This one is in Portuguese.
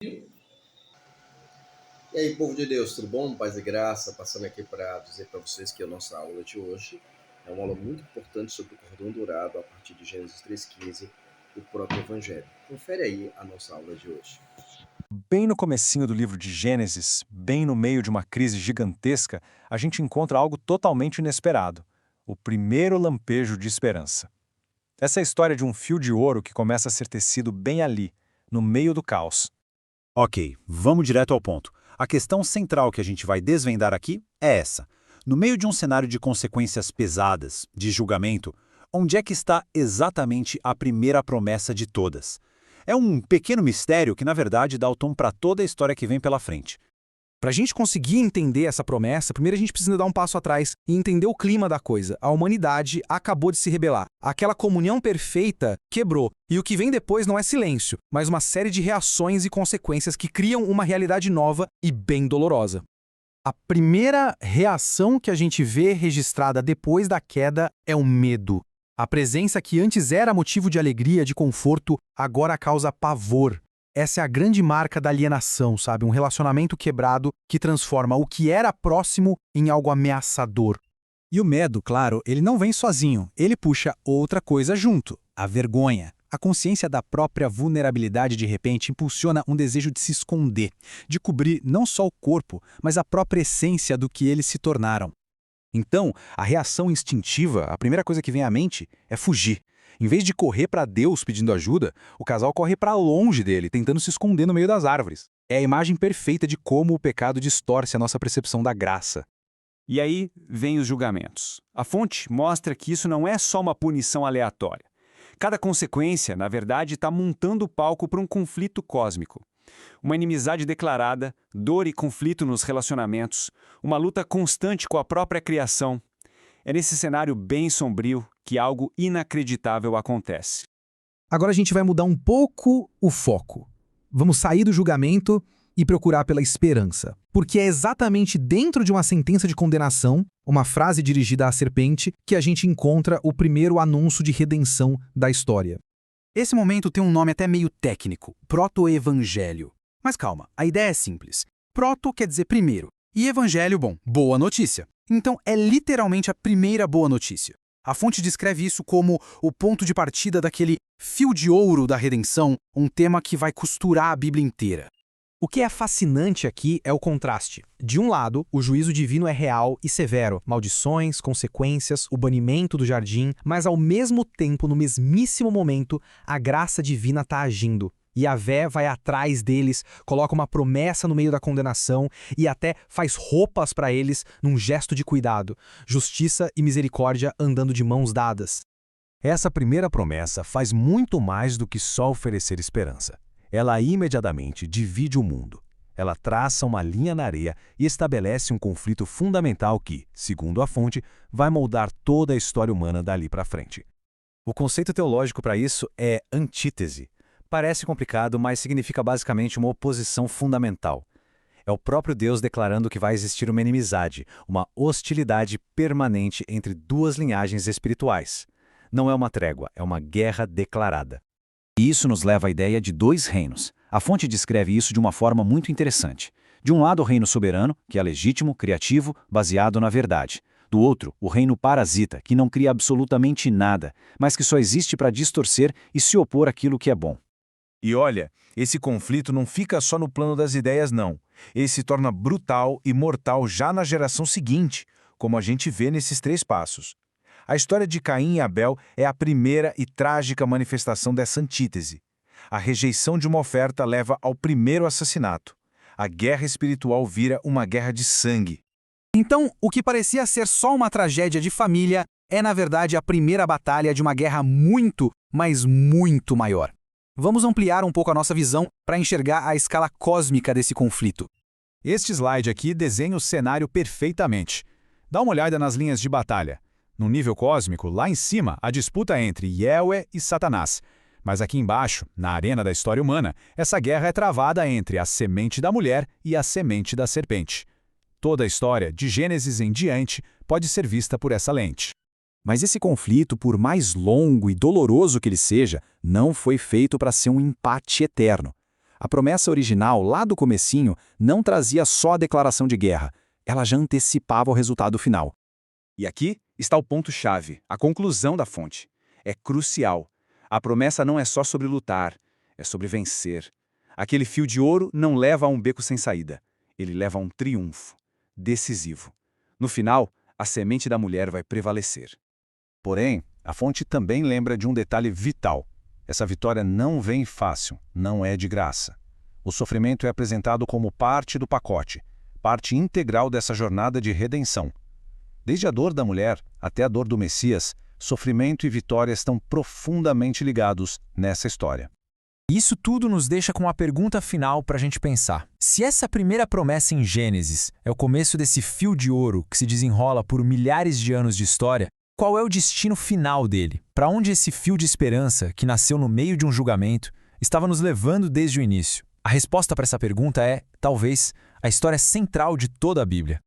E aí, povo de Deus, tudo bom? Paz e graça, passando aqui para dizer para vocês que a nossa aula de hoje é uma aula muito importante sobre o cordão dourado a partir de Gênesis 3,15, o proto-evangelho. Confere aí a nossa aula de hoje. Bem no comecinho do livro de Gênesis, bem no meio de uma crise gigantesca, a gente encontra algo totalmente inesperado: o primeiro lampejo de esperança. Essa é a história de um fio de ouro que começa a ser tecido bem ali, no meio do caos. Ok, vamos direto ao ponto. A questão central que a gente vai desvendar aqui é essa. No meio de um cenário de consequências pesadas, de julgamento, onde é que está exatamente a primeira promessa de todas? É um pequeno mistério que, na verdade, dá o tom para toda a história que vem pela frente. Para a gente conseguir entender essa promessa, primeiro a gente precisa dar um passo atrás e entender o clima da coisa. A humanidade acabou de se rebelar. Aquela comunhão perfeita quebrou. E o que vem depois não é silêncio, mas uma série de reações e consequências que criam uma realidade nova e bem dolorosa. A primeira reação que a gente vê registrada depois da queda é o medo. A presença que antes era motivo de alegria, de conforto, agora causa pavor. Essa é a grande marca da alienação, sabe? Um relacionamento quebrado que transforma o que era próximo em algo ameaçador. E o medo, claro, ele não vem sozinho, ele puxa outra coisa junto: a vergonha. A consciência da própria vulnerabilidade de repente impulsiona um desejo de se esconder, de cobrir não só o corpo, mas a própria essência do que eles se tornaram. Então, a reação instintiva, a primeira coisa que vem à mente, é fugir. Em vez de correr para Deus pedindo ajuda, o casal corre para longe dele, tentando se esconder no meio das árvores. É a imagem perfeita de como o pecado distorce a nossa percepção da graça. E aí vem os julgamentos. A fonte mostra que isso não é só uma punição aleatória. Cada consequência, na verdade, está montando o palco para um conflito cósmico. Uma inimizade declarada, dor e conflito nos relacionamentos, uma luta constante com a própria criação. É nesse cenário bem sombrio que algo inacreditável acontece. Agora a gente vai mudar um pouco o foco. Vamos sair do julgamento e procurar pela esperança. Porque é exatamente dentro de uma sentença de condenação, uma frase dirigida à serpente, que a gente encontra o primeiro anúncio de redenção da história. Esse momento tem um nome até meio técnico: proto-evangelho. Mas calma, a ideia é simples. Proto quer dizer primeiro, e evangelho, bom, boa notícia. Então é literalmente a primeira boa notícia. A fonte descreve isso como o ponto de partida daquele fio de ouro da redenção, um tema que vai costurar a Bíblia inteira. O que é fascinante aqui é o contraste. De um lado, o juízo divino é real e severo, maldições, consequências, o banimento do jardim, mas ao mesmo tempo, no mesmíssimo momento, a graça divina está agindo. E Yahvé vai atrás deles, coloca uma promessa no meio da condenação e até faz roupas para eles num gesto de cuidado. Justiça e misericórdia andando de mãos dadas. Essa primeira promessa faz muito mais do que só oferecer esperança. Ela imediatamente divide o mundo. Ela traça uma linha na areia e estabelece um conflito fundamental que, segundo a fonte, vai moldar toda a história humana dali para frente. O conceito teológico para isso é antítese. Parece complicado, mas significa basicamente uma oposição fundamental. É o próprio Deus declarando que vai existir uma inimizade, uma hostilidade permanente entre duas linhagens espirituais. Não é uma trégua, é uma guerra declarada. E isso nos leva à ideia de dois reinos. A fonte descreve isso de uma forma muito interessante. De um lado, o reino soberano, que é legítimo, criativo, baseado na verdade. Do outro, o reino parasita, que não cria absolutamente nada, mas que só existe para distorcer e se opor àquilo que é bom. E olha, esse conflito não fica só no plano das ideias, não. Ele se torna brutal e mortal já na geração seguinte, como a gente vê nesses 3 passos. A história de Caim e Abel é a primeira e trágica manifestação dessa antítese. A rejeição de uma oferta leva ao primeiro assassinato. A guerra espiritual vira uma guerra de sangue. Então, o que parecia ser só uma tragédia de família é, na verdade, a primeira batalha de uma guerra muito, mas muito maior. Vamos ampliar um pouco a nossa visão para enxergar a escala cósmica desse conflito. Este slide aqui desenha o cenário perfeitamente. Dá uma olhada nas linhas de batalha. No nível cósmico, lá em cima, a disputa entre Yahweh e Satanás. Mas aqui embaixo, na arena da história humana, essa guerra é travada entre a semente da mulher e a semente da serpente. Toda a história, de Gênesis em diante, pode ser vista por essa lente. Mas esse conflito, por mais longo e doloroso que ele seja, não foi feito para ser um empate eterno. A promessa original, lá do comecinho, não trazia só a declaração de guerra, ela já antecipava o resultado final. E aqui está o ponto-chave, a conclusão da fonte. É crucial. A promessa não é só sobre lutar, é sobre vencer. Aquele fio de ouro não leva a um beco sem saída. Ele leva a um triunfo decisivo. No final, a semente da mulher vai prevalecer. Porém, a fonte também lembra de um detalhe vital. Essa vitória não vem fácil, não é de graça. O sofrimento é apresentado como parte do pacote, parte integral dessa jornada de redenção. Desde a dor da mulher até a dor do Messias, sofrimento e vitória estão profundamente ligados nessa história. Isso tudo nos deixa com uma pergunta final para a gente pensar. Se essa primeira promessa em Gênesis é o começo desse fio de ouro que se desenrola por milhares de anos de história, qual é o destino final dele? Para onde esse fio de esperança, que nasceu no meio de um julgamento, estava nos levando desde o início? A resposta para essa pergunta é, talvez, a história central de toda a Bíblia.